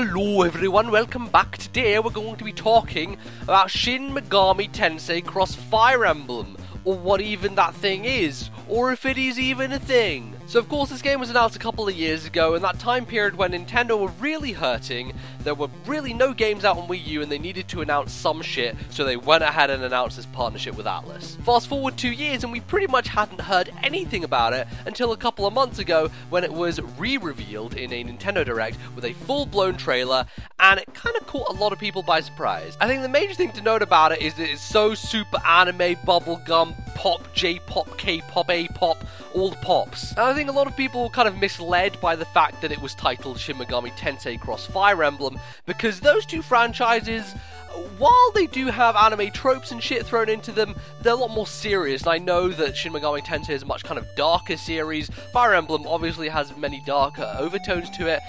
Hello everyone, welcome back. Today we're going to be talking about Shin Megami Tensei Cross Fire Emblem, or what even that thing is, or if it is even a thing. So of course this game was announced a couple of years ago, in that time period when Nintendo were really hurting. There were really no games out on Wii U and they needed to announce some shit, so they went ahead and announced this partnership with Atlus. Fast forward 2 years and we pretty much hadn't heard anything about it until a couple of months ago when it was re-revealed in a Nintendo Direct with a full-blown trailer, and it kind of caught a lot of people by surprise. I think the major thing to note about it is that it's so super anime, bubblegum, pop, J-pop, K-pop, A-pop, all the pops. And I think a lot of people were kind of misled by the fact that it was titled Shin Megami Tensei Cross Fire Emblem, because those two franchises, while they do have anime tropes and shit thrown into them, they're a lot more serious. And I know that Shin Megami Tensei is a much kind of darker series. Fire Emblem obviously has many darker overtones to it,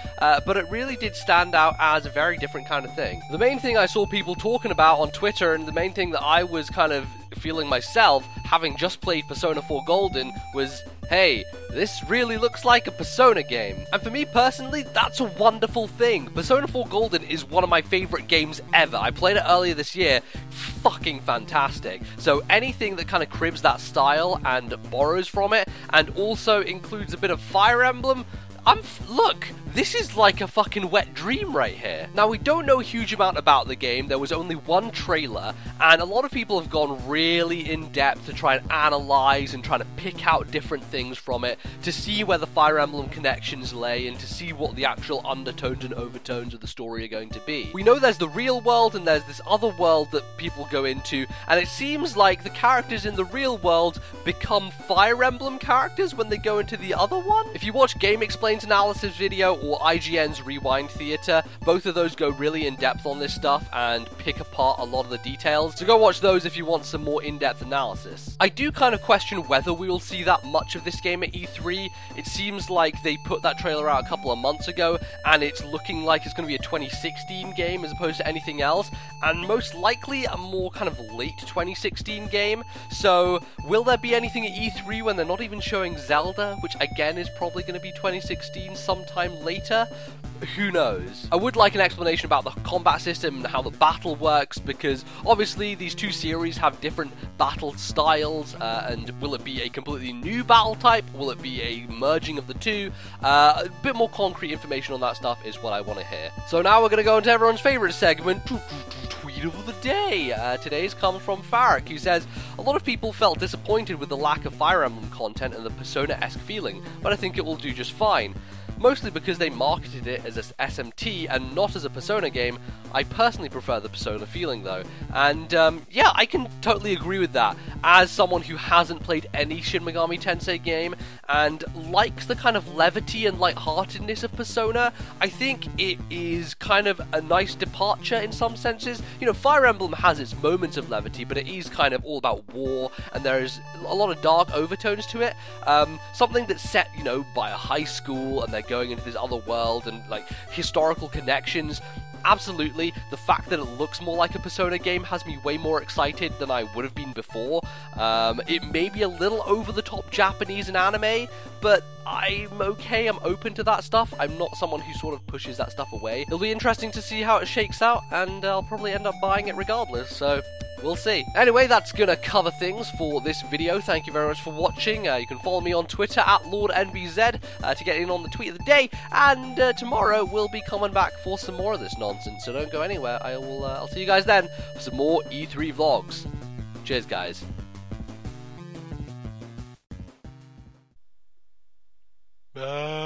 but it really did stand out as a very different kind of thing. The main thing I saw people talking about on Twitter, and the main thing that I was kind of feeling myself, having just played Persona 4 Golden, was, hey, this really looks like a Persona game. And for me personally, that's a wonderful thing. Persona 4 Golden is one of my favorite games ever. I played it earlier this year. Fucking fantastic. So anything that kind of cribs that style and borrows from it, and also includes a bit of Fire Emblem, look, this is like a fucking wet dream right here. Now, we don't know a huge amount about the game. There was only one trailer, and a lot of people have gone really in depth to try and analyze and try to pick out different things from it to see where the Fire Emblem connections lay and to see what the actual undertones and overtones of the story are going to be. We know there's the real world and there's this other world that people go into, and it seems like the characters in the real world become Fire Emblem characters when they go into the other one. If you watch Game Explain's analysis video or IGN's Rewind Theater, both of those go really in depth on this stuff and pick apart a lot of the details, so go watch those if you want some more in-depth analysis. I do kind of question whether we will see that much of this game at E3. It seems like they put that trailer out a couple of months ago and it's looking like it's going to be a 2016 game as opposed to anything else, and most likely a more kind of late 2016 game. So will there be anything at E3 when they're not even showing Zelda, which again is probably going to be 2016 sometime later? Who knows? I would like an explanation about the combat system and how the battle works, because obviously these two series have different battle styles, and will it be a completely new battle type? Will it be a merging of the two? A bit more concrete information on that stuff is what I want to hear. So now we're going to go into everyone's favourite segment, Tweet of the Day. Today's comes from Farrick, who says, a lot of people felt disappointed with the lack of Fire Emblem content and the Persona-esque feeling, but I think it will do just fine. Mostly because they marketed it as a SMT and not as a Persona game. I personally prefer the Persona feeling though, and yeah, I can totally agree with that. As someone who hasn't played any Shin Megami Tensei game and likes the kind of levity and lightheartedness of Persona, I think it is kind of a nice departure in some senses. You know, Fire Emblem has its moments of levity, but it is kind of all about war, and there is a lot of dark overtones to it. Something that's set, you know, by a high school, and they're going into this other world and like historical connections. Absolutely, the fact that it looks more like a Persona game has me way more excited than I would have been before. It may be a little over-the-top Japanese and anime, but I'm okay, I'm open to that stuff. I'm not someone who sort of pushes that stuff away. It'll be interesting to see how it shakes out, and I'll probably end up buying it regardless, so we'll see. Anyway, that's gonna cover things for this video. Thank you very much for watching. You can follow me on Twitter at LordNBZ to get in on the tweet of the day, and tomorrow we'll be coming back for some more of this nonsense, so don't go anywhere. I'll see you guys then for some more E3 vlogs. Cheers, guys. Bye.